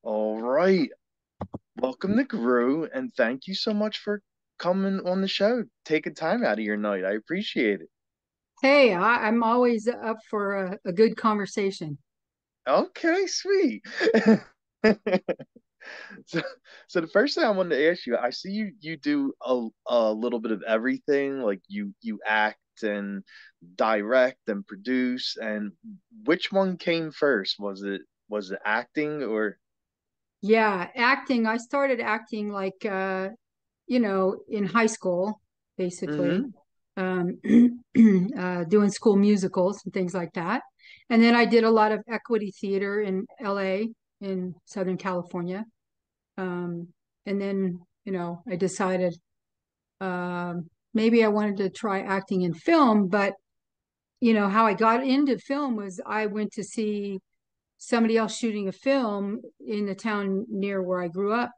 All right. Welcome to Grue, and thank you so much for coming on the show, taking time out of your night. I appreciate it. Hey, I'm always up for a good conversation. Okay, sweet. So, so the first thing I wanted to ask you, I see you do a little bit of everything, like you act and direct and produce, and which one came first? Was it acting or? Yeah, acting. I started acting like in high school, basically, Hmm. um, doing school musicals and things like that. And then I did a lot of equity theater in LA, in Southern California. Um, and then, I decided maybe I wanted to try acting in film, but how I got into film was I went to see somebody else shooting a film in the town near where I grew up.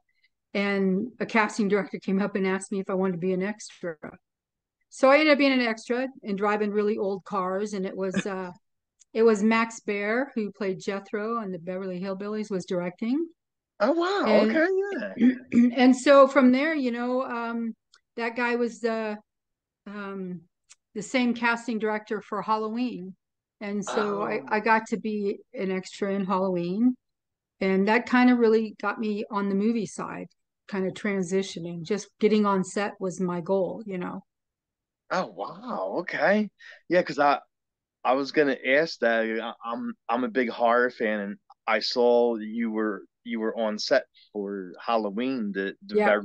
And a casting director came up and asked me if I wanted to be an extra. So I ended up being an extra and driving really old cars. And it was Max Baer who played Jethro on the Beverly Hillbillies was directing. Oh wow, And okay, yeah. and so from there, that guy was um, the same casting director for Halloween. And so I Oh. got to be an extra in Halloween. And that kind of really got me on the movie side, kind of transitioning. Just getting on set was my goal. Oh wow, okay. Yeah, because I was gonna ask that. I'm a big horror fan, and I saw you were on set for Halloween, the Yeah.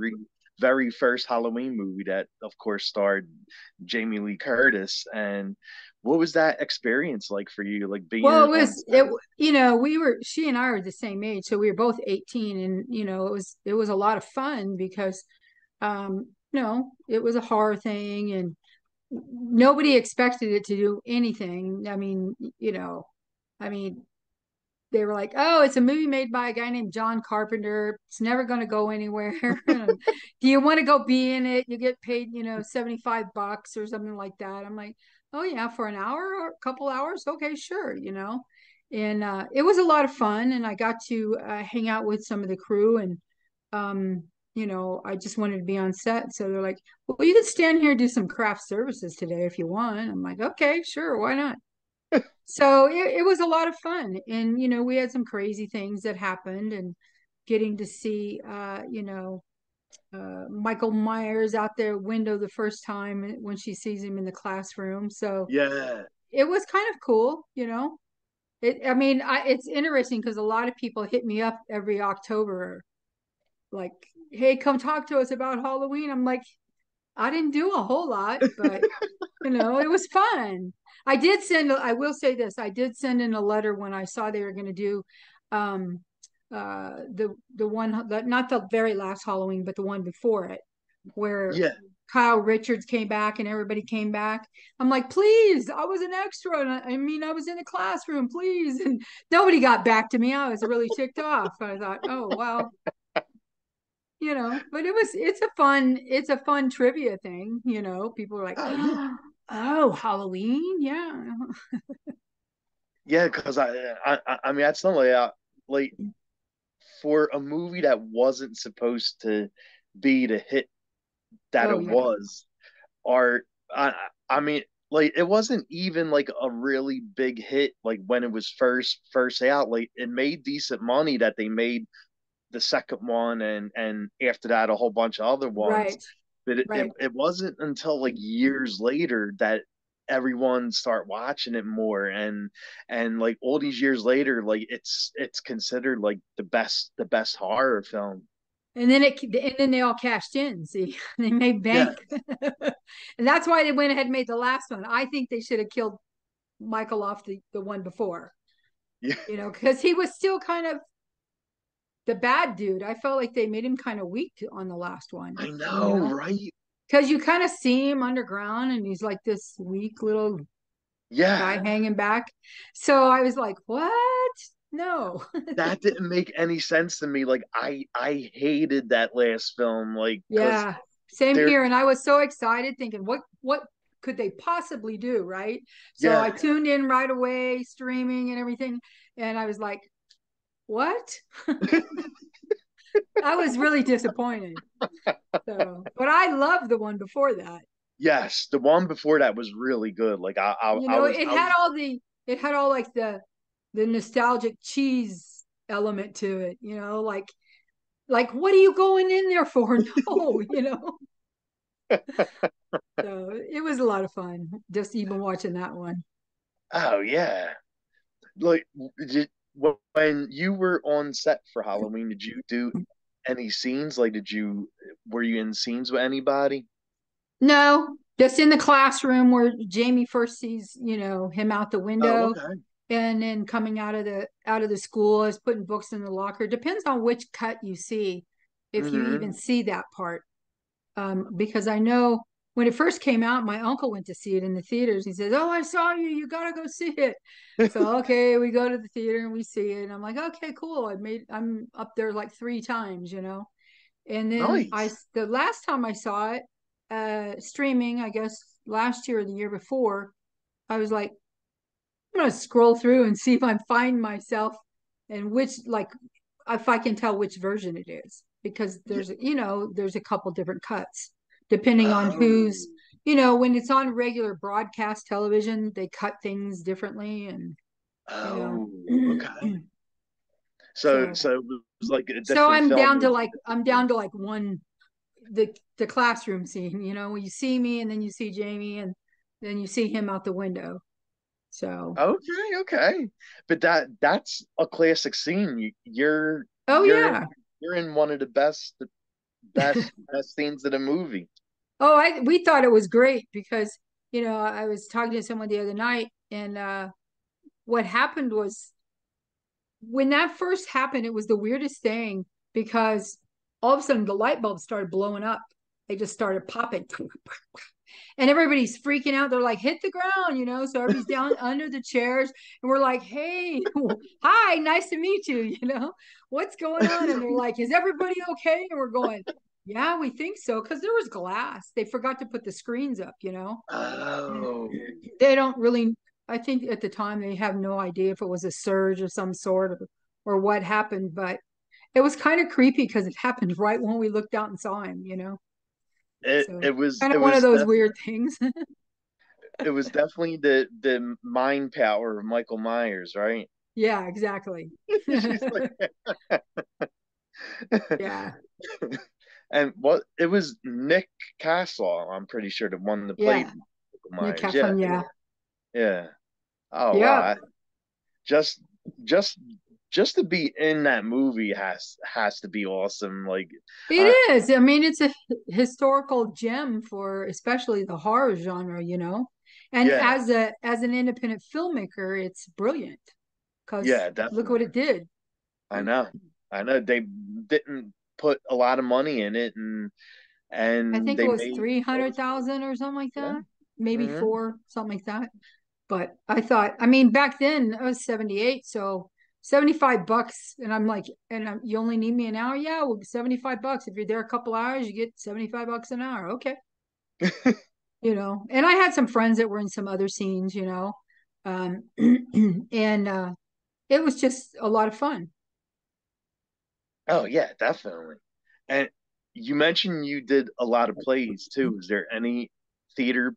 very first Halloween movie that, of course, starred Jamie Lee Curtis. And what was that experience like for you, like Well, being it on was set? it she and I are the same age, so we were both 18, and it was a lot of fun because it was a horror thing, and nobody expected it to do anything. I mean, they were like, "Oh, it's a movie made by a guy named John Carpenter. It's never going to go anywhere. Do you want to go be in it? You get paid, $75 or something like that." I'm like, "Oh yeah, for an hour or a couple hours? Okay, sure." And it was a lot of fun, and I got to hang out with some of the crew, and I just wanted to be on set. So they're like, "Well, you can stand here and do some craft services today if you want." I'm like, "Okay, sure, why not?" So it was a lot of fun. And, we had some crazy things that happened and getting to see, Michael Myers out their window the first time when she sees him in the classroom. So Yeah, it was kind of cool. I mean, it's interesting because a lot of people hit me up every October, like, "Hey, come talk to us about Halloween." I'm like, I didn't do a whole lot, but it was fun. I will say this, I did send in a letter when I saw they were going to do um the one that not the very last Halloween, but the one before it, where yeah. Kyle Richards came back and everybody came back. I'm like, please, I was an extra. And I mean, I was in the classroom, please. And nobody got back to me. I was really ticked off. I thought, oh, well, but it's a fun trivia thing. People are like, Oh yeah, oh, Halloween, yeah. yeah. Because I mean, that's not like for a movie that wasn't supposed to be the hit that Oh it yeah, was, or I mean, like it wasn't even like a really big hit like when it was first out. Like it made decent money that they made the second one, and after that a whole bunch of other ones. right, But it, it, right. it wasn't until like years later that everyone start watching it more, and like all these years later, like it's considered like the best horror film. And then they all cashed in. See, they made Yeah. bank, and that's why they went ahead and made the last one. I think they should have killed Michael off the one before, Yeah, because he was still kind of the bad dude. I felt like they made him kind of weak on the last one. I You know, know, right? because you kind of see him underground, and he's like this weak little guy Yeah, hanging back. So I was like, what? No. that didn't make any sense to me. Like I hated that last film, like because Yeah, same they're here. And I was so excited thinking, what could they possibly do? Right. So I yeah, tuned in right away, streaming and everything. And I was like, what? I was really disappointed. So, but I loved the one before that. Yes, the one before that was really good. Like You know, I was it had all like the nostalgic cheese element to it, like what are you going in there for? No, So it was a lot of fun just even watching that one. oh yeah. Like when you were on set for Halloween, did you do any scenes? Like, were you in scenes with anybody? No, just in the classroom where Jamie first sees, him out the Oh, window, okay. and then coming out of the school is putting books in the locker. Depends on which cut you see, if you even Hmm. see that part. Because I know when it first came out, my uncle went to see it in the theaters. He says, "Oh, I saw you. You gotta go see it." So okay, we go to the theater and we see it. And I'm like, "Okay, cool. I'm up there like 3 times." And then Nice. the last time I saw it, streaming, I guess last year or the year before, I was like, I'm gonna scroll through and see if I find myself and if I can tell which version it is, because Yeah. there's a couple different cuts depending on Oh. when it's on regular broadcast television, they cut things differently, and you know Oh. Okay. So so so it was like a so different I'm film down to with like different I'm down things. to like one the classroom scene, where you see me and then you see Jamie and then you see him out the window. So, Okay, okay. But that's a classic scene. oh You're in yeah. you're in one of the best scenes of the movie. Oh, we thought it was great because, I was talking to someone the other night, and what happened was when that first happened, it was the weirdest thing because all of a sudden the light bulbs started blowing up. They just started popping. And everybody's freaking out. They're like, hit the ground, So everybody's down under the chairs, and we're like, hey, hi, nice to meet you. What's going on? And they're like, is everybody okay? And we're going, yeah, we think so, because there was glass. They forgot to put the screens up. And Oh. they don't really. I think at the time they have no idea if it was a surge of some sort, or what happened, but it was kind of creepy because it happened right when we looked out and saw him. It So it was kind it of one of was those definitely weird things. it was definitely the mind power of Michael Myers, right? Yeah, exactly. She's like Yeah, and what it was Nick Castle, I'm pretty sure the one that played yeah. Michael Nick Myers. Yeah, Heffron, yeah. yeah. Oh Yep. wow. Just just just to be in that movie has to be awesome. Like It uh is. I mean, it's a historical gem for especially the horror genre. And yeah, as an independent filmmaker, it's brilliant because yeah, look what definitely. it did. I know. I know they didn't put a lot of money in it I and think it they was made what was good. 300,000 or something like Yeah. that. Maybe Hmm. four, something like that. But I thought, I mean, back then I was 78, so $75. And I'm like, you only need me an hour? Yeah, well, $75. If you're there a couple hours, you get $75 an hour. Okay. And I had some friends that were in some other scenes. Um, and it was just a lot of fun. Oh yeah, definitely. And you mentioned you did a lot of plays too. Is there any theater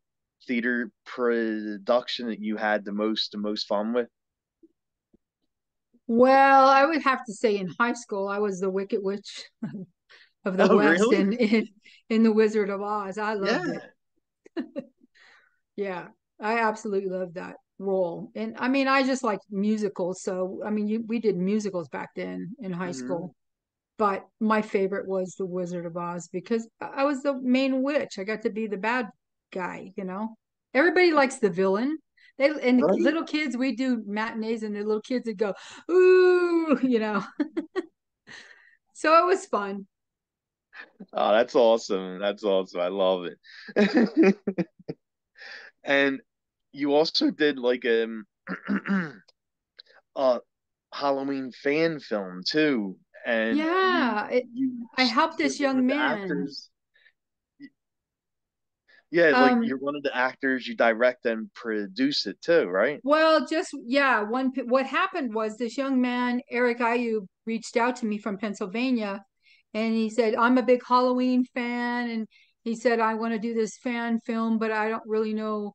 theater production that you had the most fun with? Well, I would have to say in high school, I was the Wicked Witch of the Oh West really? in The Wizard of Oz. I loved it. Yeah. Yeah, I absolutely loved that role. And I mean, I just like musicals. So, I mean, we did musicals back then in high Hmm. school. But my favorite was The Wizard of Oz because I was the main witch. I got to be the bad guy. Everybody likes the villain. And the Right? little kids, we do matinees, and the little kids would go, ooh. So it was fun. Oh, that's awesome. That's awesome. I love it. And you also did like a Halloween fan film too, and Yeah, you I helped this one young of the man. actors. Yeah, like Um, you're one of the actors, you direct and produce it too, right? well, just yeah, what happened was this young man, Eric Ayub, reached out to me from Pennsylvania, and he said, "I'm a big Halloween fan," and he said, "I want to do this fan film, but I don't really know,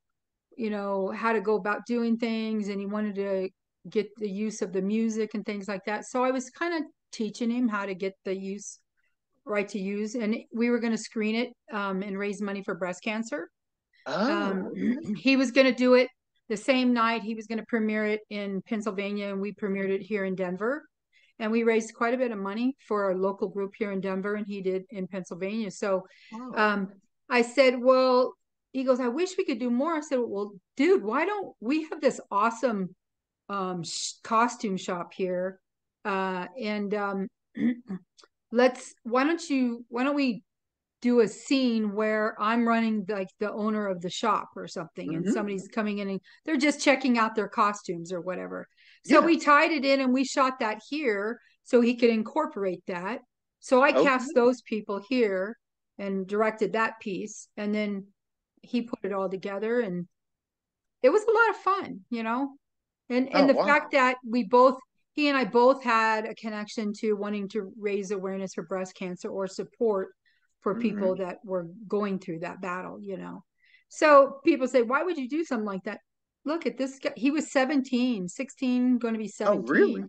how to go about doing things," and he wanted to get the use of the music and things like that. So I was kind of teaching him how to get the use right to use, and we were going to screen it and raise money for breast cancer. Um, Oh, okay. he was going to do it the same night. He was going to premiere it in Pennsylvania, and we premiered it here in Denver. And we raised quite a bit of money for our local group here in Denver, and he did in Pennsylvania. So Oh. um, I said, well, he goes, I wish we could do more. I said, well, dude, why don't we have this awesome costume shop here? And why don't we do a scene where I'm running like the owner of the shop or something, and Hmm. somebody's coming in and they're just checking out their costumes or whatever. So Yeah. we tied it in and we shot that here so he could incorporate that. So I cast Okay. those people here and directed that piece, and then he put it all together, and it was a lot of fun. And Oh, the fact wow. that he and I both had a connection to wanting to raise awareness for breast cancer or support for people Hmm. that were going through that battle. So people say, why would you do something like that? Look at this guy. He was 17, 16, going to be Oh, really? 17.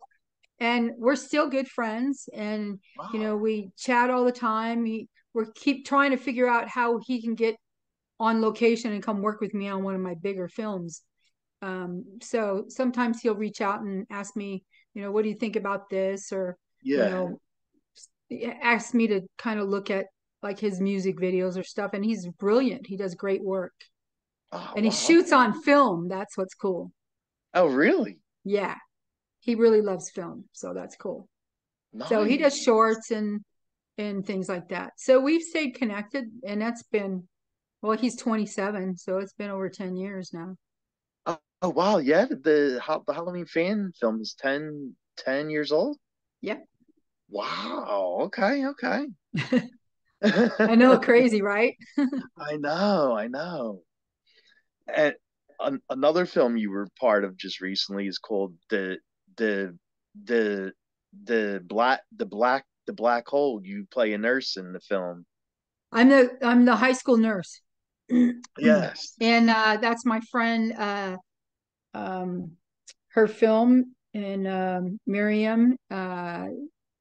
And we're still good friends. And, Wow. we chat all the time. We're keep trying to figure out how he can get on location and come work with me on one of my bigger films. So sometimes he'll reach out and ask me, what do you think about this? Or, you Yeah. know, ask me to kind of look at like his music videos or stuff. And he's brilliant. He does great work. Oh, And he wow. shoots Okay. on film. That's what's cool. Oh, really? Yeah. He really loves film. So that's cool. So he does Nice. shorts and things like that. So we've stayed connected, and that's been, well, he's 27, so it's been over 10 years now. Oh, wow. Yeah, the Halloween fan film is 10 years old. Yeah. Wow. Okay. Okay. I know, crazy, right? I know. I know. And another film you were part of just recently is called the the the black hole. You play a nurse in the film. I'm the high school nurse. Yes. And that's my friend, um, her film, and Miriam,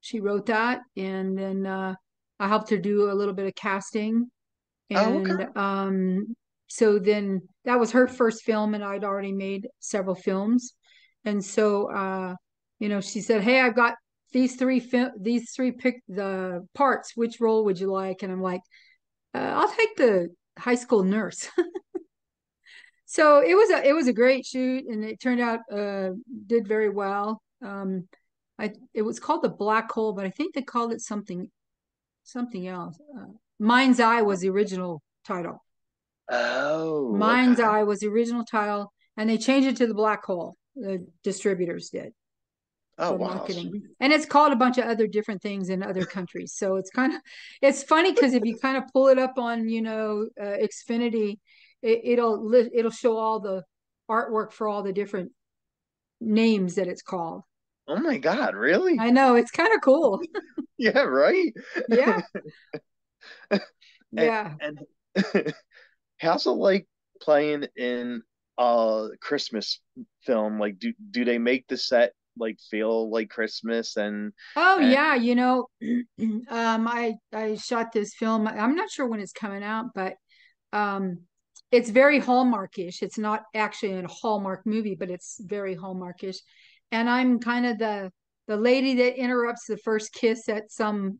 she wrote that, and then I helped her do a little bit of casting. Oh, okay. And so then that was her first film, and I'd already made several films. And so she said, "Hey, I've got these three pick the parts. Which role would you like?" And I'm like, "I'll take the high school nurse." So it was a great shoot, and it turned out did very well. It was called the Black Hole, but I think they called it something else. Mind's Eye was the original title. Oh, Mind's okay. Eye was the original title, and they changed it to the Black Hole. The distributors did Oh, for wow. marketing, Sweet. and it's called a bunch of other different things in other countries. So it's funny because if you kind of pull it up on Xfinity, it'll show all the artwork for all the different names that it's called. Oh my God, really? I know, it's kind of cool. Yeah, right. Yeah, And yeah. and how's it like playing in a Christmas film? Like, do they make the set like feel like Christmas Oh and yeah, I shot this film. I'm not sure when it's coming out, but um, it's very Hallmarkish. It's not actually a Hallmark movie, but it's very Hallmarkish. And I'm kind of the lady that interrupts the first kiss at some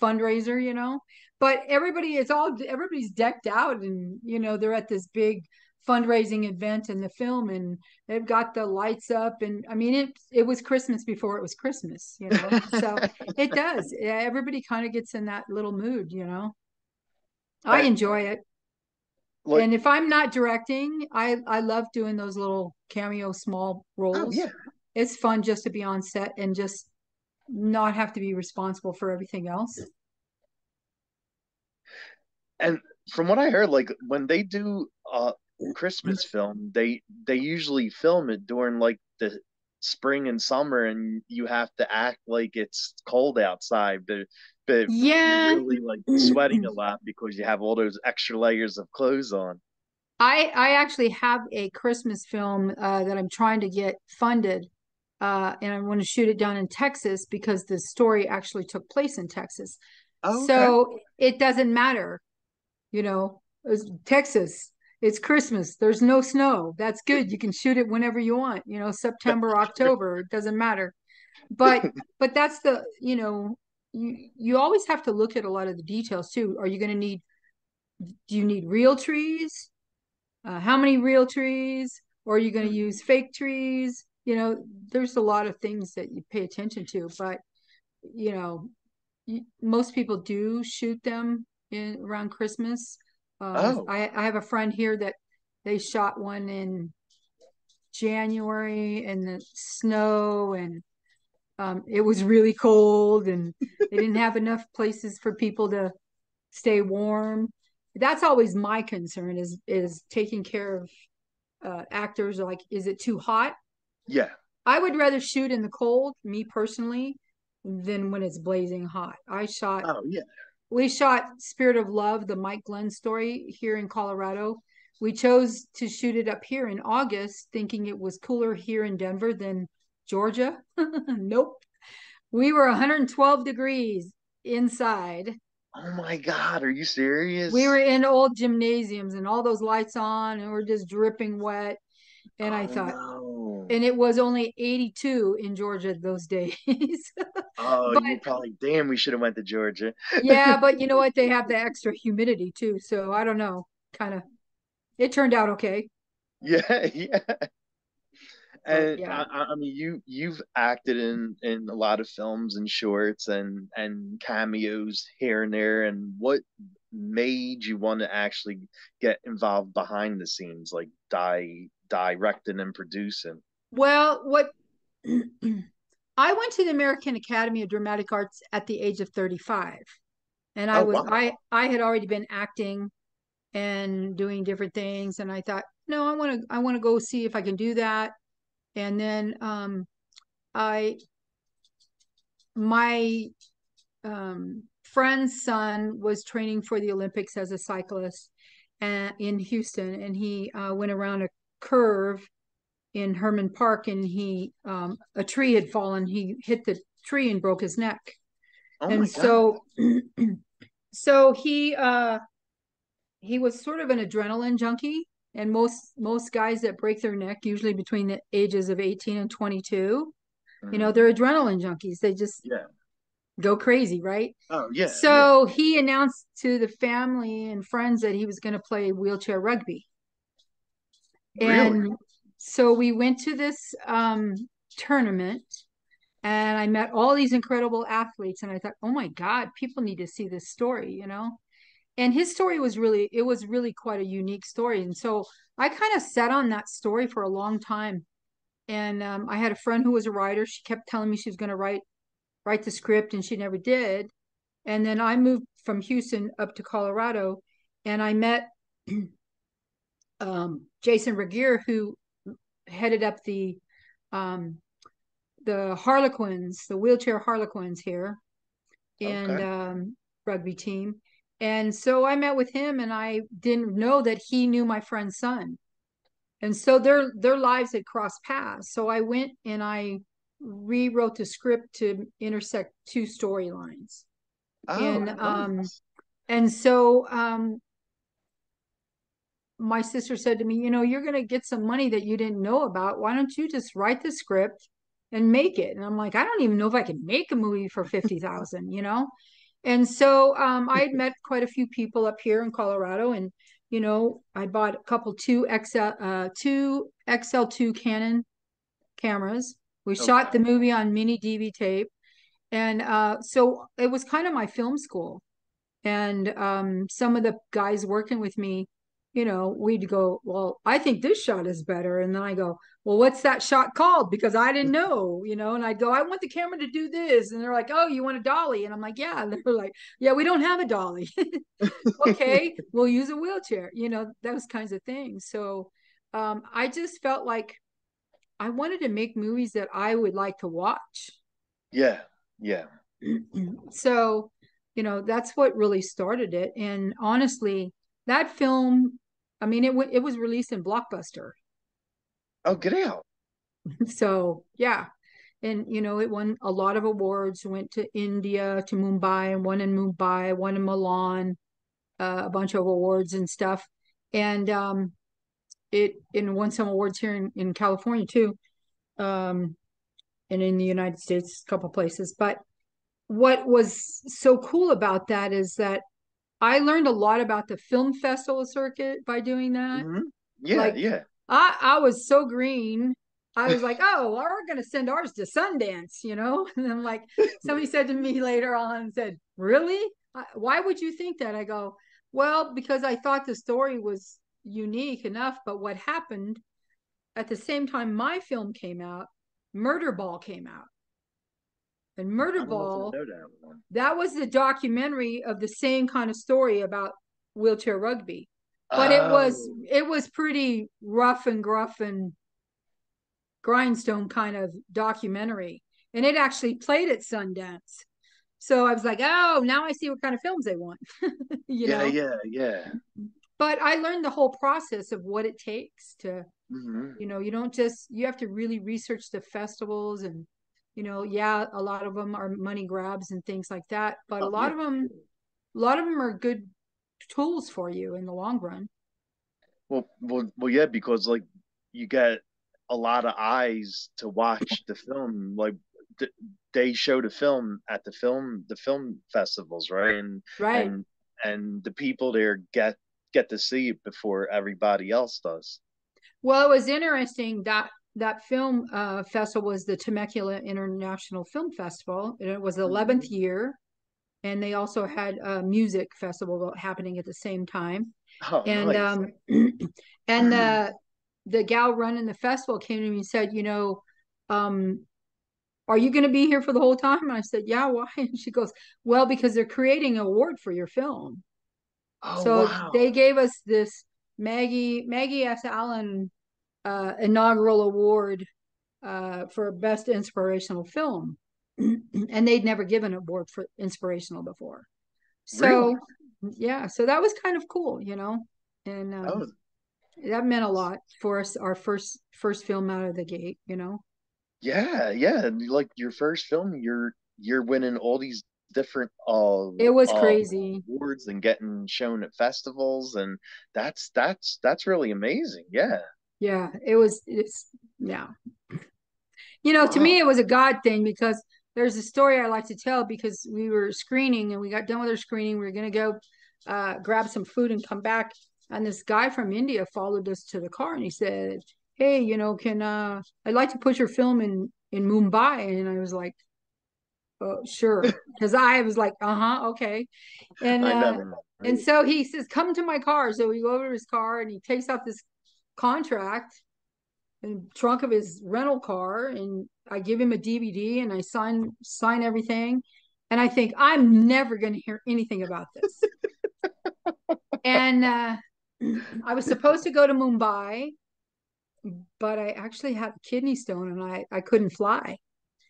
fundraiser. But everybody's decked out, and they're at this big fundraising event in the film, and they've got the lights up, and I mean it was Christmas before it was Christmas. So it does. Yeah, everybody kind of gets in that little mood. I and, enjoy it. like, And if I'm not directing, I love doing those little cameo small oh roles. yeah. It's fun just to be on set and just not have to be responsible for everything else. And from what I heard, like when they do Christmas film, they usually film it during like the spring and summer, and you have to act like it's cold outside, but you're Yeah. really like sweating a lot because you have all those extra layers of clothes on. I actually have a Christmas film that I'm trying to get funded, and I want to shoot it down in Texas because the story actually took place in Texas. Oh, okay. So it doesn't matter, it's Texas. It's Christmas. There's no snow. That's good. You can shoot it whenever you want, September, That's true. October, it doesn't matter. But that's you always have to look at a lot of the details too. Do you need real trees? How many real trees, or are you going to Mhm. use fake trees? There's a lot of things that you pay attention to, but you know most people do shoot them in around Christmas. Oh, I have a friend here that they shot one in January in the snow, and it was really cold, and they didn't have enough places for people to stay warm. That's always my concern, is taking care of actors. Like, is it too hot? yeah. I would rather shoot in the cold, me personally, than when it's blazing hot. Oh, yeah. We shot Spirit of Love, the Mike Glenn story, here in Colorado. We chose to shoot it up here in August, thinking it was cooler here in Denver than Georgia. Nope. We were 112 degrees inside. Oh my God, are you We were serious? in old gymnasiums and all those lights on, and we're just dripping wet. And I Oh thought, no. and it was only 82 in Georgia those days. Oh, But you probably damn. We should have went to Georgia. yeah, but you know what? They have the extra humidity too. So I don't know. Kind of, it turned out okay. Yeah, yeah. But And yeah. I mean, you've acted in a lot of films and shorts and cameos here and there. And what made you want to actually get involved behind the scenes, like directing and producing? Well, what I went to the American Academy of Dramatic Arts at the age of 35. And Oh wow. I had already been acting and doing different things, and I thought, no, I want to go see if I can do that. And then I my friend's son was training for the Olympics as a cyclist in Houston, and he went around a curve in Herman Park, and he a tree had fallen. He hit the tree and broke his neck, Oh and my God. so he was sort of an adrenaline junkie. And most guys that break their neck, usually between the ages of 18 and 22, Mhm. they're adrenaline junkies. They just Yeah. go crazy, right? Oh yeah. Yeah. So he announced to the family and friends that he was going to play wheelchair rugby. Really? And so we went to this tournament, and I met all these incredible athletes. And I thought, oh my God, people need to see this story. And his story was really quite a unique story. And so I kind of sat on that story for a long time. And I had a friend who was a writer. She kept telling me she was going to write the script, and she never did. And then I moved from Houston up to Colorado, and I met Jason Regier, who headed up um, the Harlequins, the wheelchair Harlequins here, and Okay. rugby team. And so I met with him, and I didn't know that he knew my friend's son. And so their lives had crossed paths. So I went and I rewrote the script to intersect two storylines. Oh, And nice. my sister said to me, you're going to get some money that you didn't know about. Why don't you just write the script and make it? And I'm like, I don't even know if I can make a movie for 50,000. And so I had met quite a few people up here in Colorado, and I bought a couple two XL2 Canon cameras. We shot the Okay. movie on mini DV tape, and so it was kind of my film school. And some of the guys working with me, we'd go, well, I think this shot is better. And then I go, well, what's that shot called? Because I didn't know, you know, and I'd go, I want the camera to do this. And they're like, oh, you want a dolly? And I'm like, yeah. And they're like, yeah, we don't have a dolly. Okay, we'll use a wheelchair, you know, those kinds of things. So I just felt like I wanted to make movies that I would like to watch. Yeah, yeah. So, you know, that's what really started it. And honestly, that film, I mean, it was released in Blockbuster. Oh, get out. So, yeah. And, you know, it won a lot of awards, went to India, to Mumbai, and won in Mumbai, won in Milan, a bunch of awards and stuff. And it won some awards here in California too, um, and in the United States, a couple places. But what was so cool about that is that I learned a lot about the film festival circuit by doing that. Hmm. Yeah, Like yeah. I was so green. I was like, oh, we're gonna send ours to Sundance, you know? And I'm like, somebody said to me later on, said, really? Why would you think that? I go, well, because I thought the story was unique enough, but what happened at the same time my film came out, Murder Ball came out. And Murder I don't know if I Ball, know that one. that was the documentary of the same kind of story about wheelchair rugby. But Oh, it was pretty rough and gruff and grindstone kind of documentary. And it actually played at Sundance. So I was like, oh, now I see what kind of films they want, you yeah, know. yeah, yeah. But I learned the whole process of what it takes to, Hmm. you know, you don't just, you have to really research the festivals and, you know, yeah, a lot of them are money grabs and things like that, but Oh, yeah. a lot of them are good tools for you in the long run. Well, yeah, because like you get a lot of eyes to watch the film. Like th they show the film at the film festivals, right? Right. And and the people there get to see it before everybody else does. Well, it was interesting that that film festival was the Temecula International Film Festival, and it was the 11th Hmm. year. And they also had a music festival happening at the same time. Oh, And nice. and the gal running the festival came to me and said, you know, um, are you going to be here for the whole time? And I said, yeah, why? And she goes, well, because they're creating an award for your film. Oh, So they wow. gave us this Maggie S. Allen inaugural award for best inspirational film, and they'd never given an award for inspirational before. So Really? yeah, so that was kind of cool, you know, and Oh, that meant a lot for us. Our first film out of the gate, you know. yeah, yeah. And like your first film, you're winning all these different It was crazy. awards and getting shown at festivals, and that's really amazing. Yeah. Yeah, it's yeah. You know, to Wow. me, it was a God thing because there's a story I like to tell because we were screening and we got done with our screening. We were going to go grab some food and come back. And this guy from India followed us to the car and he said, hey, you know, can I'd like to put your film in Mumbai. And I was like, oh, sure. Because I was like, uh-huh, okay. And I uh, never mind. and Right? so he says, come to my car. So we go over to his car and he takes out this contract in the trunk of his rental car and I give him a DVD and I sign everything. And I think I'm never going to hear anything about this. And I was supposed to go to Mumbai, but I actually had a kidney stone and I couldn't fly.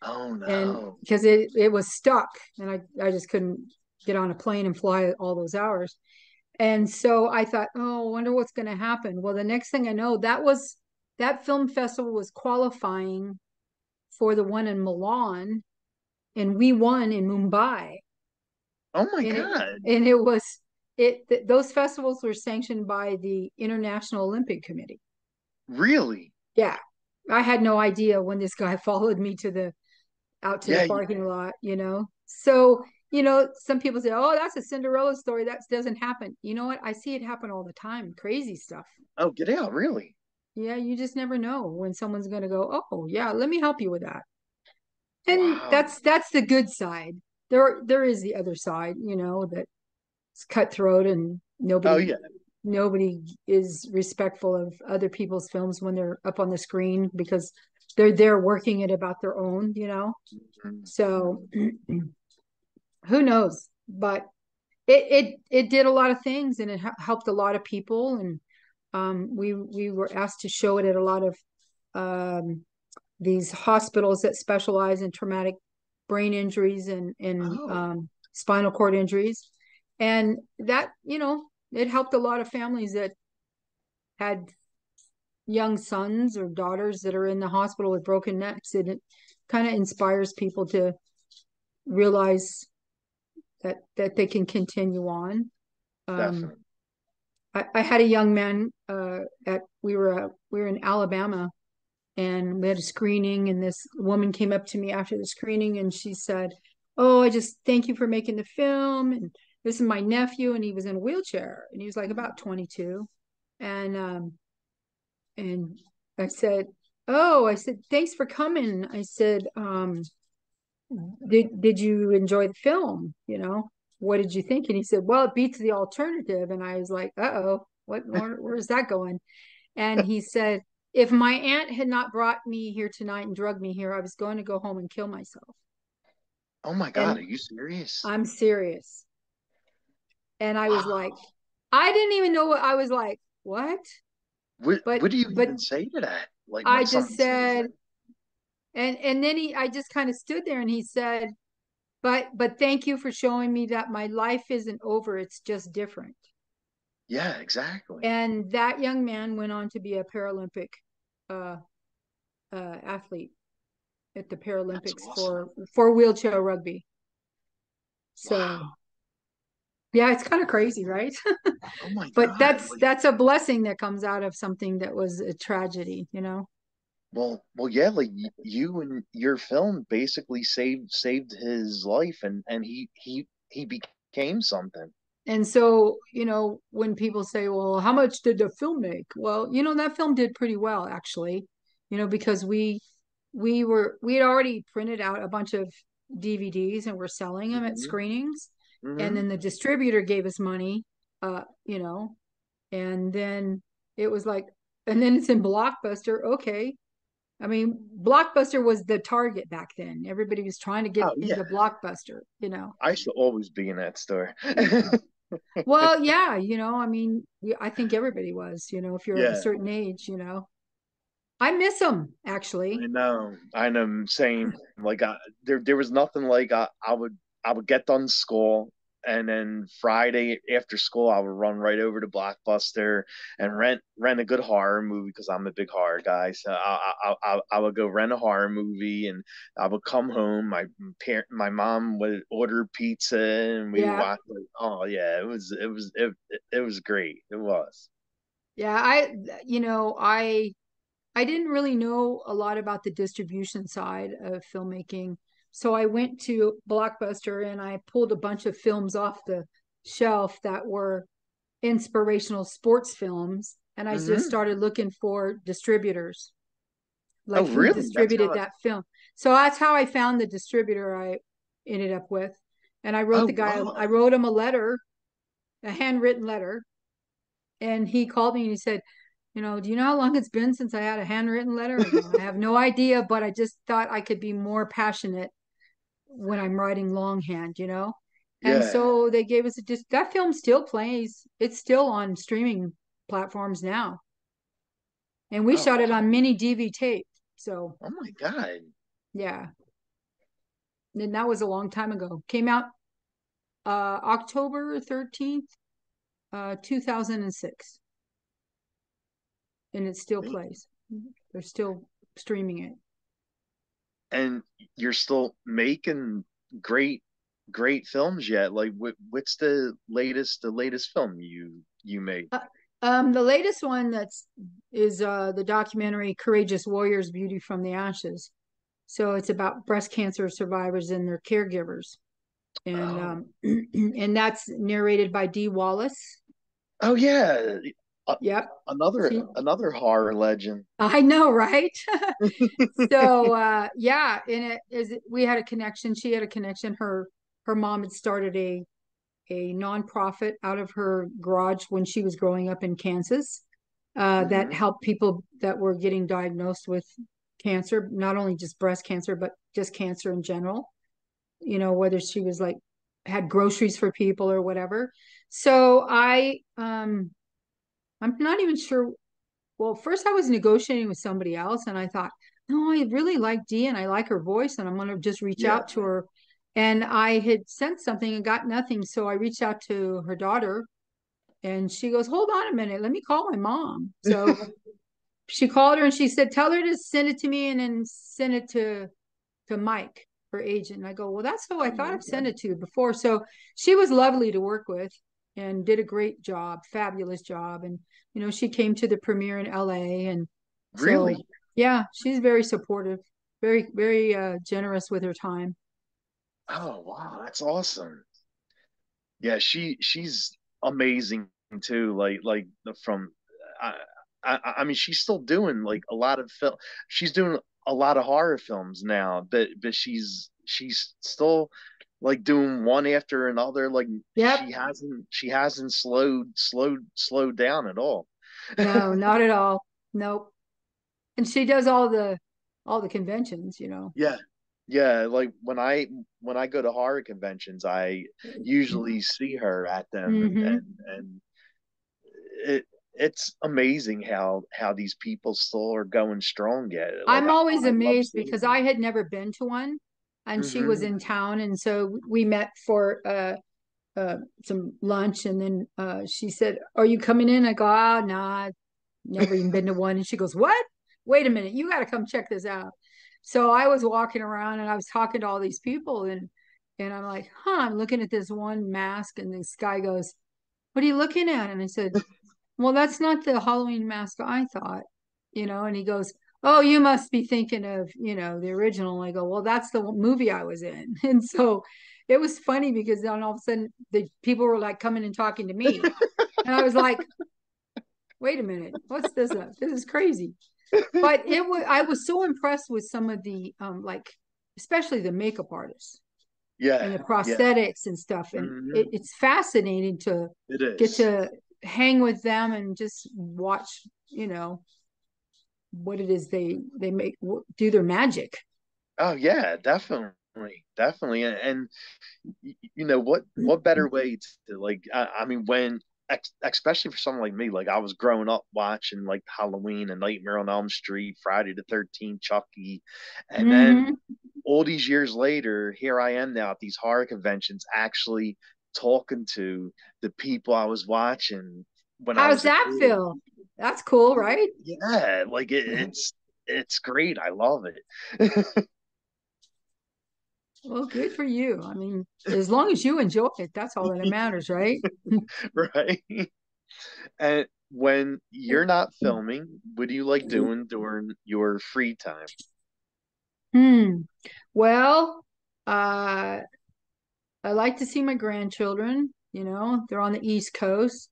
Oh And no. because it was stuck and I just couldn't get on a plane and fly all those hours. And so I thought, oh, I wonder what's going to happen. Well, the next thing I know, that film festival was qualifying for the one in Milan, and we won in Mumbai. Oh my And God. it was those festivals were sanctioned by the International Olympic Committee. Really? Yeah, I had no idea when this guy followed me to the out to the Yeah. parking lot. You know, so you know, some people say, "Oh, that's a Cinderella story. That doesn't happen." You know what? I see it happen all the time. Crazy stuff. Oh, get out. Really? Yeah, you just never know when someone's going to go, "Oh, yeah, let me help you with that." And Wow. that's the good side. There is the other side, you know, that's cutthroat and Oh nobody yeah. nobody is respectful of other people's films when they're up on the screen because they're there working it about their own, you know. So who knows? But it did a lot of things, and it helped a lot of people, and we were asked to show it at a lot of um, these hospitals that specialize in traumatic brain injuries and Oh, spinal cord injuries, and that, you know, it helped a lot of families that had young sons or daughters that are in the hospital with broken necks, and it kind of inspires people to realize that they can continue on. Um, definitely. I had a young man at we were in Alabama, and we had a screening, and this woman came up to me after the screening and she said, "Oh, I just thank you for making the film, and this is my nephew, and he was in a wheelchair, and he was like about 22." And I said, "Oh," I said, "thanks for coming." I said, did you enjoy the film? You know, what did you think?" And he said, "Well, it beats the alternative." And I was like, "Uh-oh, where's that going?" And he said, "If my aunt had not brought me here tonight and drugged me here, I was going to go home and kill myself." Oh my God, And are you serious? I'm serious. And I was like, Wow. I didn't even know what I was like, what? What do you But even say to that? Like I when just someone says said, that? and then I just kind of stood there and he said, but thank you for showing me that my life isn't over, it's just different." Yeah, exactly. And that young man went on to be a Paralympic uh, athlete at the That's Paralympics awesome. for wheelchair rugby. So Wow. yeah, it's kind of crazy, right? Oh my But God. Like, that's a blessing that comes out of something that was a tragedy, you know? well, yeah. Like you and your film basically saved his life, and he became something. And so, you know, when people say, "Well, how much did the film make?" Well, you know, that film did pretty well actually, you know, because we had already printed out a bunch of DVDs and we're selling them at Hmm. screenings. And Hmm. then the distributor gave us money, you know, and then it was like, and then it's in Blockbuster. Okay. I mean, Blockbuster was the target back then. Everybody was trying to get Oh yeah. into Blockbuster, you know. I should always be in that store. Yeah. Well, yeah, you know, I mean, I think everybody was, you know, if you're of a Yeah. certain age, you know. I miss them actually. I know. Same. Like there was nothing like I would get done school, and then Friday after school I would run right over to Blockbuster and rent a good horror movie because I'm a big horror guy. So I would go rent a horror movie, and I would come home. My mom would order pizza, and we would Yeah. watch. Like, oh yeah, it was great. It was. Yeah, you know, I didn't really know a lot about the distribution side of filmmaking. So I went to Blockbuster and I pulled a bunch of films off the shelf that were inspirational sports films. And I just Hmm. started looking for distributors, Oh like who really? That's distributed how. that film. So that's how I found the distributor I ended up with. And Oh wow. I wrote him a letter, a handwritten letter. And he called me and he said, you know, "Do you know how long it's been since I had a handwritten letter?" I go, "I have no idea, but I just thought I could be more passionate when I'm writing longhand, you know?" And Yeah. so they gave us that film still plays. It's still on streaming platforms now. And we Oh, shot it on wow. mini DV tape. So Oh my God. yeah. And that was a long time ago. Came out October 13th, 2006. And it still plays. They're still streaming it. And you're still making great, great films yet. Like, what's the latest film you made? Uh, the latest one is the documentary "Courageous Warriors: Beauty from the Ashes." So it's about breast cancer survivors and their caregivers, and Oh, and that's narrated by Dee Wallace. oh yeah. Uh, Yep, another she. another horror legend. I know, right? So yeah, and it is. We had a connection. She had a connection. Her mom had started a nonprofit out of her garage when she was growing up in Kansas, that Hmm. helped people that were getting diagnosed with cancer, not only just breast cancer, but just cancer in general. Whether she was like had groceries for people or whatever. So I'm not even sure. Well, first I was negotiating with somebody else and I thought, no, I really like Dee and I like her voice and I'm going to just reach Yeah. out to her. And I had sent something and got nothing. So I reached out to her daughter and she goes, hold on a minute, let me call my mom. So she called her and she said, tell her to send it to me and then send it to Mike, her agent. And I go, well, that's who I thought Oh, I've okay. sent it to before. So she was lovely to work with and did a great job, fabulous job. And, she came to the premiere in LA. And so, Really? yeah, she's very supportive, very, very generous with her time. Oh, wow, that's awesome. Yeah, she's amazing too. Like from I I mean she's still doing like a lot of film. She's doing a lot of horror films now, but she's still like doing one after another. Like Yep. she hasn't slowed down at all. No, not at all. Nope. And she does all the conventions. Yeah. Yeah, like when I go to horror conventions, I usually see her at them, Hmm. and it's amazing how these people still are going strong at it. Like I'm always I love amazed seeing because them. I had never been to one and she was Hmm. in town. And so we met for some lunch. And then she said, are you coming in? I go, oh, nah, never even been to one. And she goes, what? Wait a minute. You got to come check this out. So I was walking around and I was talking to all these people and I'm like, I'm looking at this one mask. And this guy goes, what are you looking at? And I said, well, that's not the Halloween mask I thought. And he goes, oh, you must be thinking of, the original. And I go, well, that's the movie I was in. And so it was funny because then all of a sudden the people were like coming and talking to me. And I was like, wait a minute, what's this up? This is crazy. But I was so impressed with some of the like especially the makeup artists Yeah, and the yeah. prosthetics and stuff. And Hmm. it's fascinating to It get is. to hang with them and just watch, what it is they make do their magic. Oh yeah, definitely, definitely, and what better way to like I mean when especially for someone like me, like I was growing up watching like Halloween and Nightmare on Elm Street, Friday the 13th, Chucky, and then Mm-hmm. all these years later, here I am now at these horror conventions actually talking to the people I was watching when I How's was a that kid. feel? That's cool, right? Yeah, like it's great. I love it. Well, good for you. I mean, as long as you enjoy it, that's all that matters, right? Right. And when you're not filming, what do you like doing during your free time? Hmm. Well, uh, I like to see my grandchildren. They're on the East Coast.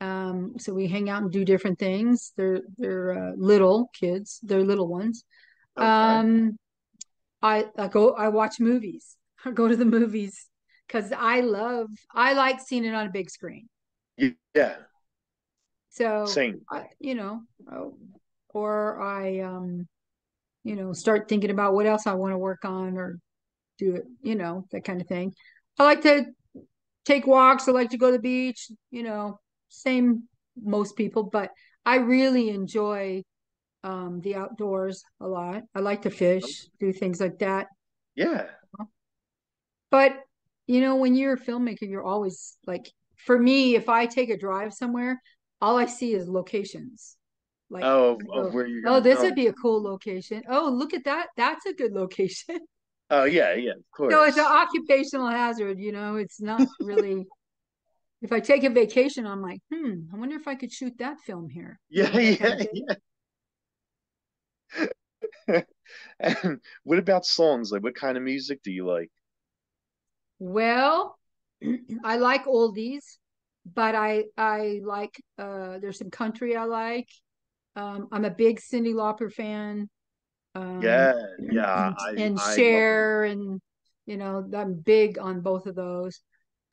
So we hang out and do different things. They're little kids. They're little ones. Okay. Um, I watch movies. I go to the movies because I like seeing it on a big screen. Yeah, So same. oh, or I start thinking about what else I want to work on or do it, that kind of thing. I like to take walks. I like to go to the beach, same most people, but I really enjoy the outdoors a lot. I like to fish, do things like that. Yeah. But when you're a filmmaker, you're always like, for me, if I take a drive somewhere, all I see is locations. Like, Oh, I of go, where you're oh, gonna this would film. be a cool location. Oh, look at that. That's a good location. Oh yeah, yeah, of So it's an course. occupational hazard, it's not really. If I take a vacation, I'm like, I wonder if I could shoot that film here, Yeah, that kind of yeah, thing. yeah. And what about songs? Like what kind of music do you like? Well, I like oldies, but I like there's some country I like. I'm a big Cyndi Lauper fan. Um, Yeah, yeah, I and I love her. Cher and I'm big on both of those.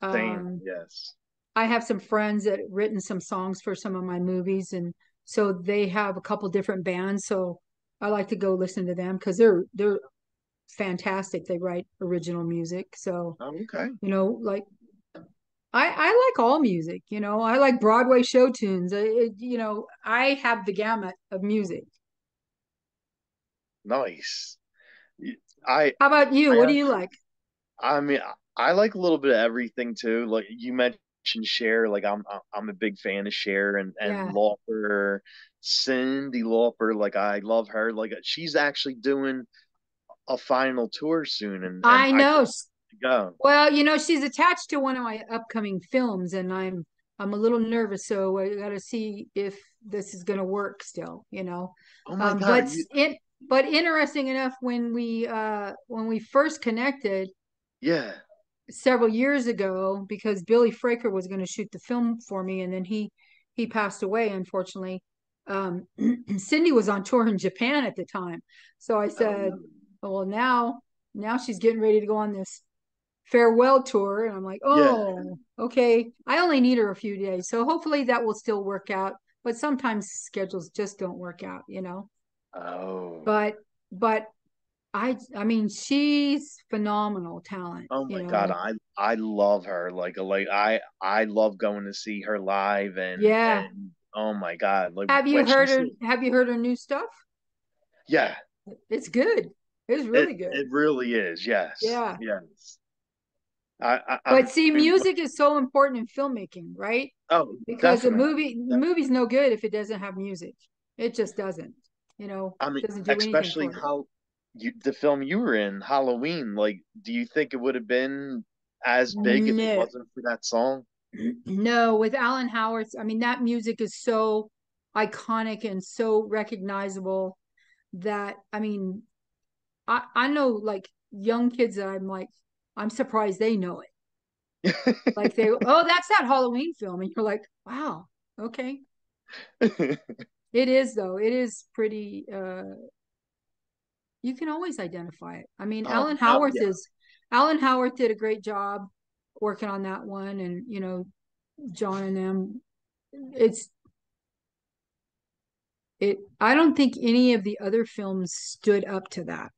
Same. Um, Yes. I have some friends that written some songs for some of my movies, and so they have a couple different bands. So I like to go listen to them because they're fantastic. They write original music. So, Okay. like I like all music, I like Broadway show tunes. I have the gamut of music. Nice. I How about you? I What do you actually like? I mean I like a little bit of everything too. Like you mentioned Cher, like I'm a big fan of Cher and Yeah, Lauper, Cyndi Lauper, like I love her. Like she's actually doing a final tour soon and I I know. can't go. Well, she's attached to one of my upcoming films, and I'm a little nervous, so I got to see if this is going to work still. Oh my Um, God, are but you it but interesting enough, when we first connected yeah. several years ago, because Billy Fraker was going to shoot the film for me, and then he passed away, unfortunately. Cyndi was on tour in Japan at the time, so I Oh said, really? well, now she's getting ready to go on this farewell tour, and I'm like, Yeah. oh, okay. I only need her a few days, so hopefully that will still work out. But sometimes schedules just don't work out. Oh. But but I mean, she's phenomenal talent, Oh you my God, know. I love her. Like I love going to see her live Yeah. and oh my God, like Have you when heard she's her have you heard her new stuff? yeah, It's good. It's it really good. it really is. Yes. Yeah. Yes. But I'm see, I mean, music is so important in filmmaking, right? oh, Because a definitely. movie's no good if it doesn't have music. It just doesn't. I mean, Doesn't do anything especially for it. how the film you were in, Halloween, like do you think it would have been as big if it No, wasn't for that song? no, with Alan Howarth, I mean, that music is so iconic and so recognizable that, I mean, I know like young kids that I'm surprised they know it. Like oh, that's that Halloween film. And you're like, wow, okay. It is though. It is pretty, you can always identify it. I mean, Oh yeah. Alan Howarth did a great job working on that one, and John and them. It's I don't think any of the other films stood up to that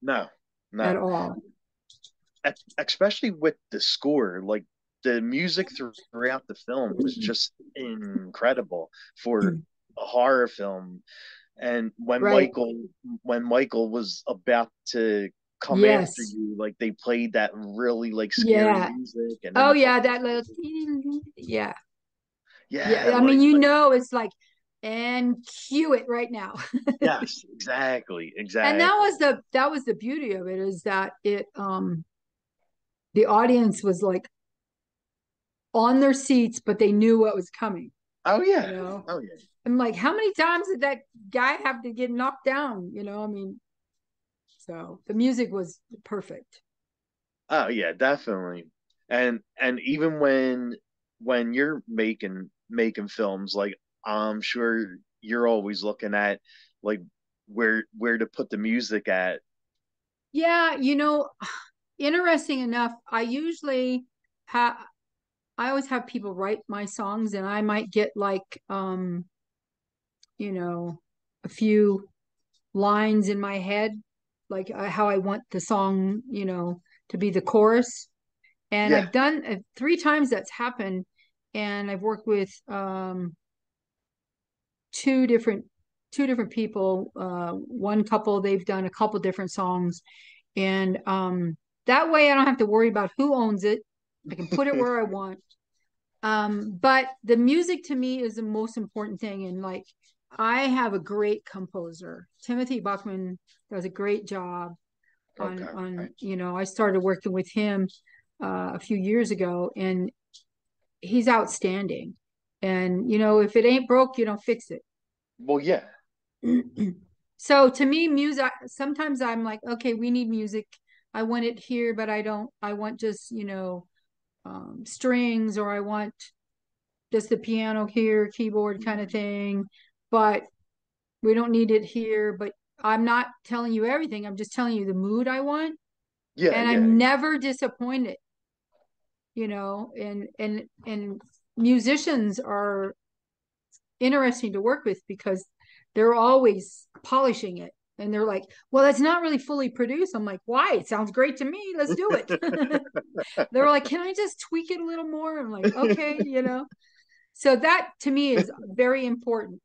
No. at No. all. Especially with the score, like the music throughout the film was just incredible for a horror film. And Right. when Michael was about to come after Yes. you, like they played that really like scary Yeah. music, and then Oh the yeah, puppets. that little yeah. Yeah, Yeah. I mean, it's like, and cue it right now. yes, exactly, And that exactly. was the beauty of it, is that the audience was like on their seats, but they knew what was coming, Oh you yeah, know. oh yeah, I'm like, how many times did that guy have to get knocked down? I mean, so the music was perfect. oh yeah, definitely. And even when you're making films, like I'm sure you're always looking at like where to put the music at. Yeah, interesting enough, have I always have people write my songs, and I might get like you know, a few lines in my head, like how I want the song, to be the chorus. And Yeah, I've done 3 times that's happened, and I've worked with two different two different people. One couple, they've done a couple different songs, and that way I don't have to worry about who owns it. I can put it where I want. But the music to me is the most important thing. And like, I have a great composer. Timothy Buckman does a great job okay, I started working with him a few years ago, and he's outstanding. And if it ain't broke, you don't fix it. well yeah, So to me, music, sometimes I'm like, okay, we need music. I want it here, but I want just, strings, or I want just the piano here, keyboard kind of thing. But we don't need it here. But I'm not telling you everything. I'm just telling you the mood I want. yeah, And yeah. I'm never disappointed. and musicians are interesting to work with because they're always polishing it. And they're like, well, it's not really fully produced. I'm like, why? It sounds great to me. Let's do it. They were like, can I just tweak it a little more? I'm like, okay. So that to me is very important.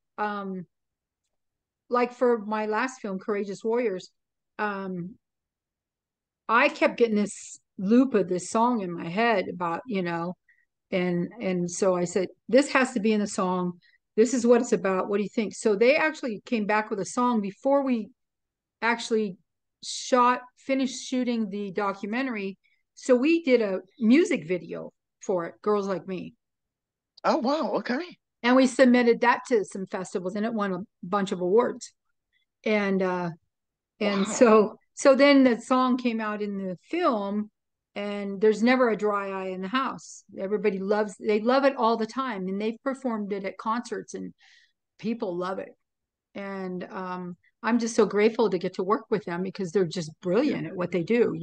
Like for my last film, Courageous Warriors, um, I kept getting this loop of this song in my head about, and so I said, this has to be in the song. This is what it's about. What do you think? So they actually came back with a song before we actually finished shooting the documentary. So we did a music video for it, Girls Like Me. Oh wow, okay. And we submitted that to some festivals and it won a bunch of awards. And Wow. so then the song came out in the film, and there's never a dry eye in the house. Everybody they love it all the time, and they've performed it at concerts and people love it. And I'm just so grateful to get to work with them because they're just Yeah. brilliant at what they do.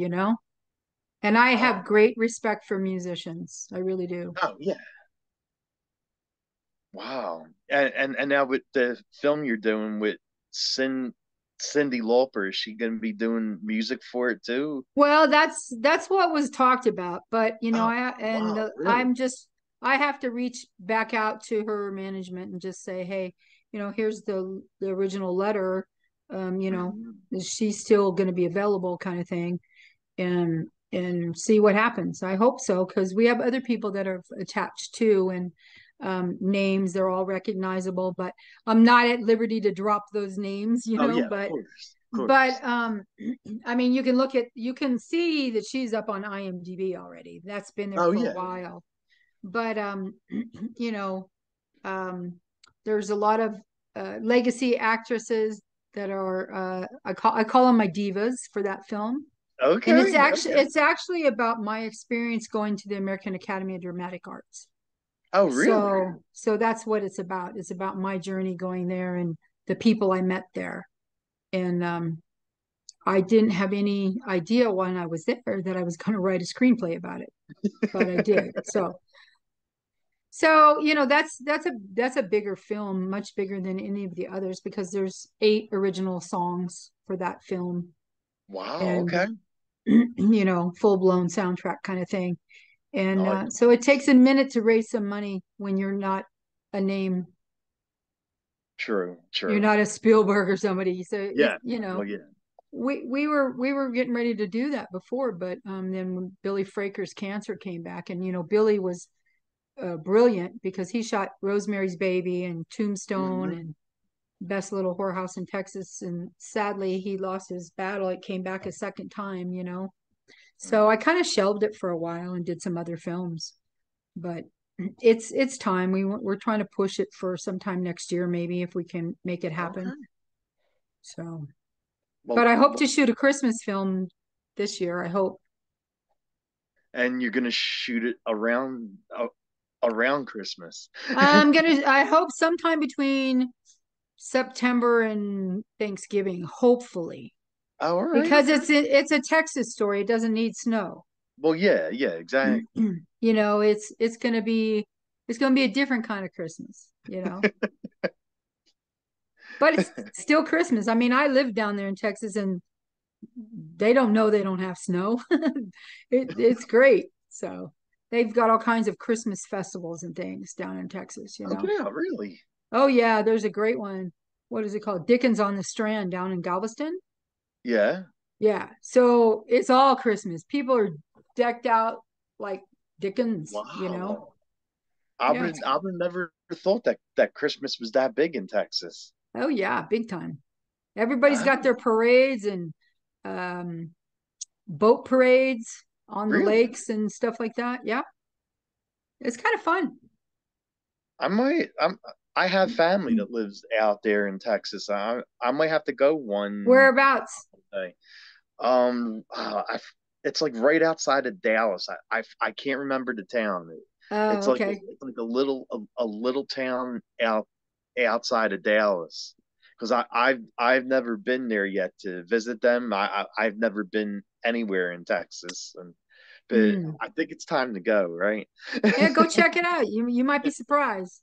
And I have Oh, great respect for musicians. I really do. oh yeah. Wow. And now with the film you're doing with Cyndi Lauper, is she gonna be doing music for it too? Well, that's what was talked about, but Oh, wow, really? I have to reach back out to her management and just say, hey, here's the original letter. Mhm. Is she still going to be available, kind of thing, and see what happens. I hope so because we have other people that are attached too, and names they're all recognizable, but I'm not at liberty to drop those names, Oh yeah, of but course. Of but course. I mean, you can see that she's up on IMDb already. That's been there Oh for a yeah. while. But you know, um, there's a lot of legacy actresses that are I call them my divas for that film. And Okay, okay. it's actually about my experience going to the American Academy of Dramatic Arts. Oh really? So that's what it's about. It's about my journey going there and the people I met there. And I didn't have any idea when I was there that I was going to write a screenplay about it, but I did. So that's a bigger film, much bigger than any of the others because there's 8 original songs for that film, Wow, and okay. full blown soundtrack kind of thing. And Oh yeah. so it takes a minute to raise some money when you're not a name, True, you're true. not a Spielberg or somebody. So Yeah. Well, yeah. we were getting ready to do that before, but then when Billy Fraker's cancer came back, and Billy was brilliant because he shot Rosemary's Baby and Tombstone Hmm. and Best Little Whorehouse in Texas, and sadly he lost his battle. It came back a second time. So I kind of shelved it for a while and did some other films, but it's time. We're trying to push it for sometime next year, maybe if we can make it happen. Okay. So. But Well, I hope to shoot a Christmas film this year. I hope. and you're gonna shoot it around Christmas. I hope sometime between September and Thanksgiving, hopefully, Oh, all right, because okay. it's a Texas story. It doesn't need snow. Well, yeah, yeah, exactly. It's gonna be a different kind of Christmas. But it's still Christmas. I mean, I live down there in Texas, and they don't know they don't have snow. It's great. So they've got all kinds of Christmas festivals and things down in Texas. Oh, yeah, really? Oh yeah, there's a great one. What is it called? Dickens on the Strand down in Galveston. Yeah. Yeah. So it's all Christmas. People are decked out like Dickens. Wow. I Yeah. would I would never thought that Christmas was that big in Texas. Oh yeah, big time. Everybody's Ah, got their parades and um boat parades on the really? lakes and stuff like that. Yeah. It's kind of fun. I might. I have family that lives out there in Texas. I might have to go one Whereabouts? day. It's like right outside of Dallas. I can't remember the town. Oh, okay. It's like a little town outside of Dallas. Because I've never been there yet to visit them. I've never been anywhere in Texas, and but Mm. I think it's time to go, right? Yeah, go check it out. You might be surprised.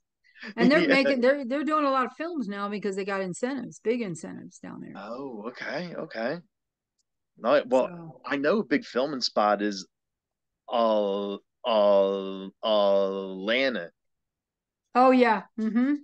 And they're Yeah. making they're doing a lot of films now because they got incentives, big incentives down there. Oh, okay, okay. No, well, So, I know a big filming spot is Atlanta. oh yeah. Mm-hmm.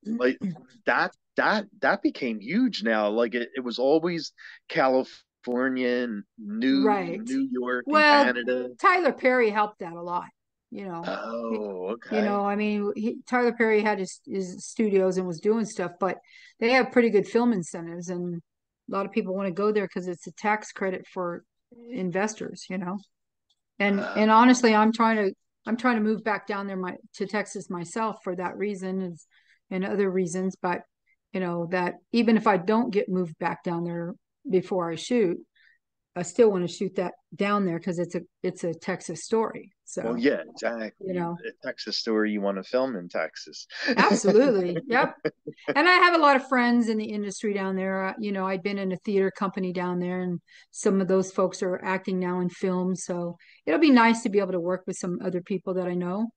Like that became huge now. Like it was always California and Right. New York and Well, Canada. Tyler Perry helped that a lot, you know. Oh, You okay. know, I mean, Tyler Perry had his studios and was doing stuff, but they have pretty good film incentives, and a lot of people want to go there because it's a tax credit for investors, you know. And honestly, I'm trying to move back down there to Texas myself for that reason and other reasons. But you know that even if I don't get moved back down there before I shoot, I still want to shoot that down there because it's a Texas story. Well, So yeah, you exactly. know, A Texas story you want to film in Texas. absolutely, yep. And I have a lot of friends in the industry down there. You know, I'd been in a theater company down there, and some of those folks are acting now in film. So it'll be nice to be able to work with some other people that I know.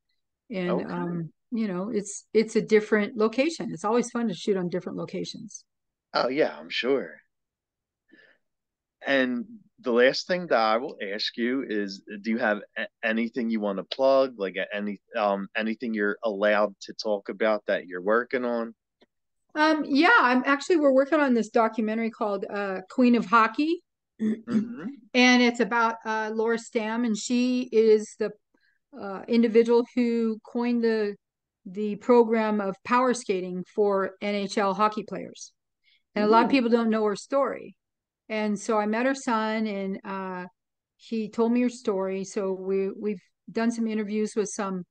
And Okay. you know, it's a different location. It's always fun to shoot on different locations. Oh yeah, I'm sure. And the last thing that I will ask you is, do you have anything you want to plug, like anything you're allowed to talk about that you're working on? Yeah, we're working on this documentary called Queen of Hockey. Hmm. And it's about Laura Stam, and she is the individual who coined the program of power skating for NHL hockey players. And a lot of Ooh. people don't know her story. And so I met her son, and he told me her story. So we've done some interviews with some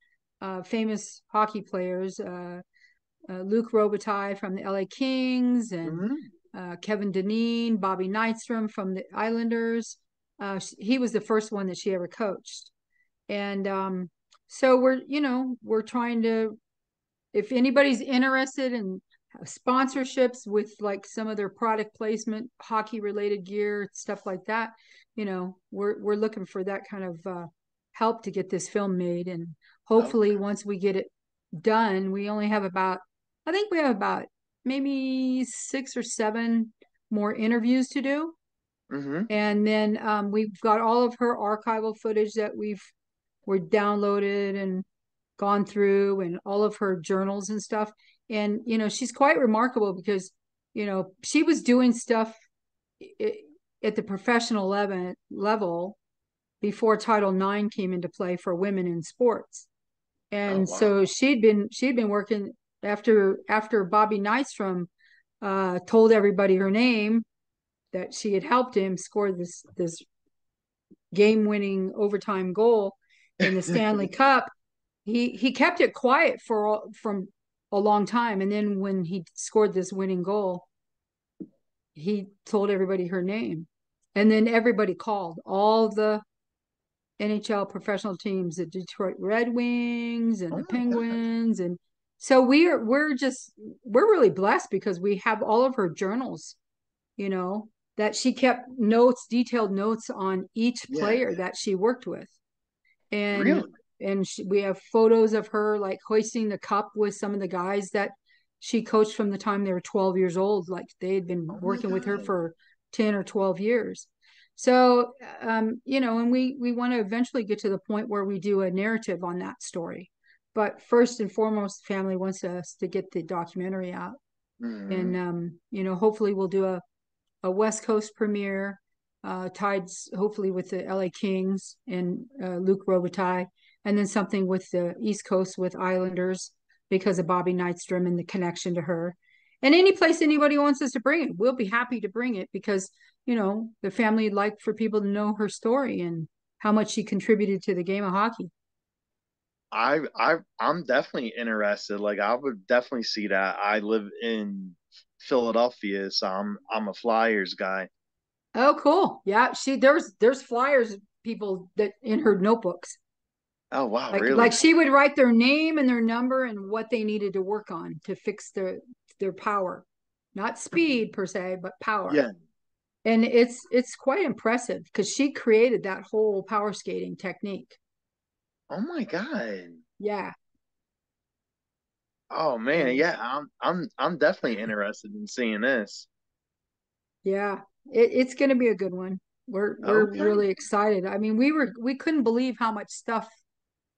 famous hockey players, Luc Robitaille from the LA Kings, and Hmm. Kevin Dineen, Bobby Nystrom from the Islanders. He was the first one that she ever coached. And so we're trying to, if anybody's interested in sponsorships with like some of their product placement, hockey related gear, stuff like that, you know, we're looking for that kind of help to get this film made. And Oh. hopefully once we get it done, we only have about, I think we have about maybe 6 or 7 more interviews to do. Hmm. And then we've got all of her archival footage that we're downloaded and gone through, and all of her journals and stuff. And you know, she's quite remarkable because you know she was doing stuff at the professional level before Title IX came into play for women in sports. Oh And wow. so she'd been working after Bobby Nystrom told everybody her name, that she had helped him score this game winning overtime goal in the Stanley Cup. He kept it quiet from a long time, and then when he scored this winning goal, he told everybody her name, and then everybody called all the NHL professional teams, the Detroit Red Wings and Oh the my gosh. Penguins. And so we're really blessed because we have all of her journals, you know, that she kept notes, detailed notes on each Yeah. player that she worked with. and Really? we have photos of her like hoisting the cup with some of the guys that she coached from the time they were 12 years old, like they had been Oh my working with her God. for 10 or 12 years. So you know, and we want to eventually get to the point where we do a narrative on that story, but first and foremost, the family wants us to get the documentary out. And Hmm. you know, hopefully we'll do a West Coast premiere, tied hopefully with the LA Kings and Luc Robitaille, and then something with the East Coast with Islanders because of Bobby Nystrom and the connection to her. And any place anybody wants us to bring it, we'll be happy to bring it because, you know, the family would like for people to know her story and how much she contributed to the game of hockey. I'm definitely interested. Like I would definitely see that. I live in Philadelphia, so I'm a Flyers guy. Oh, cool. Yeah, there's flyers people that in her notebooks. Oh wow, Like really? she would write their name and their number and what they needed to work on to fix their power. Not speed per se, but power. Yeah. And it's quite impressive because she created that whole power skating technique. Oh my God. Yeah. Oh man, So yeah, I'm definitely interested in seeing this. yeah, it's going to be a good one. We're Okay. really excited. I mean, we couldn't believe how much stuff.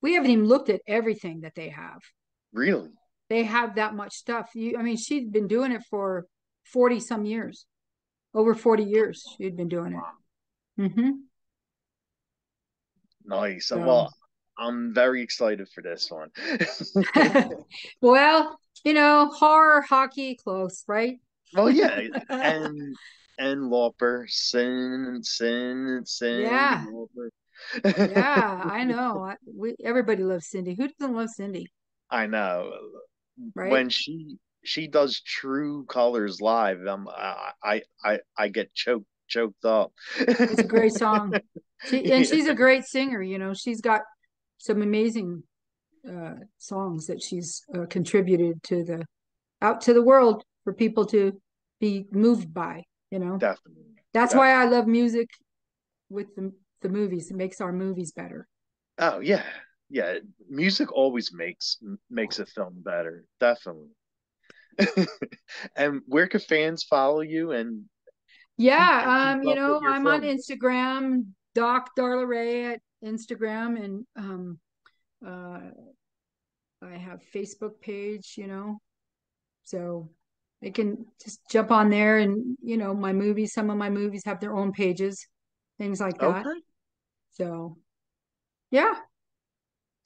We haven't even looked at everything that they have. Really? They have that much stuff. I mean, she'd been doing it for 40 some years. Over 40 years she'd been doing it. Wow. Hmm. Nice. So, Well, I'm very excited for this one. well, horror, hockey, close, right? Well, yeah, and and Lauper, Cindy Yeah, Lauper. yeah, I know. Everybody loves Cyndi. Who doesn't love Cyndi, I know. right? When she does True Colors live, I get choked up. It's a great song. Yeah, She's a great singer. She's got some amazing songs that she's contributed to the out to the world for people to be moved by. definitely, That's why I definitely. love music with the movies. It makes our movies better. Oh yeah, yeah. Music always makes a film better, definitely. And where can fans follow you and Yeah, keep up with your I'm on films? Instagram, Doc Darla Rae at Instagram, and uh, I have Facebook page. So they can just jump on there, and my movies. Some of my movies have their own pages, things like that. Okay, So yeah,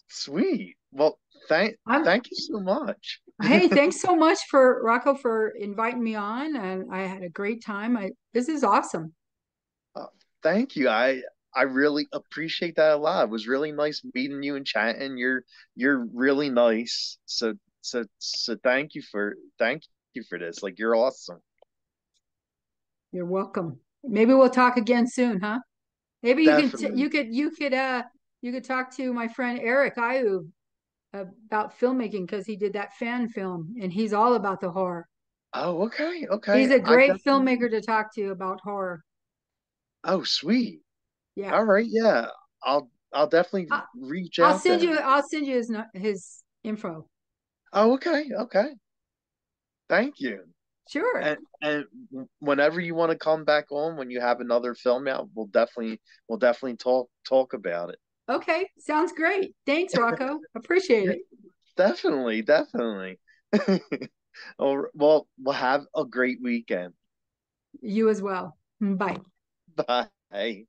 sweet. Well, thank I'm. thank you so much. Hey, thanks so much for Rocco for inviting me on, and I had a great time. This is awesome. Uh, Thank you. I really appreciate that a lot. It was really nice meeting you and chatting. You're really nice. So thank you for this. Like you're awesome. You're welcome. Maybe we'll talk again soon, huh? Maybe Definitely. you could talk to my friend Eric Ayu about filmmaking because he did that fan film and he's all about the horror. Oh, okay, okay. He's a I great definitely filmmaker will. to talk to about horror. Oh, sweet. Yeah. All right, yeah. I'll definitely I- reach out to him. I'll send you his info. Oh, okay, okay. Thank you. Sure. And whenever you want to come back on, when you have another film out, we'll definitely talk about it. Okay. Sounds great. Thanks, Rocco. Appreciate Yeah, it. definitely, definitely. Well, have a great weekend. You as well. Bye. Bye.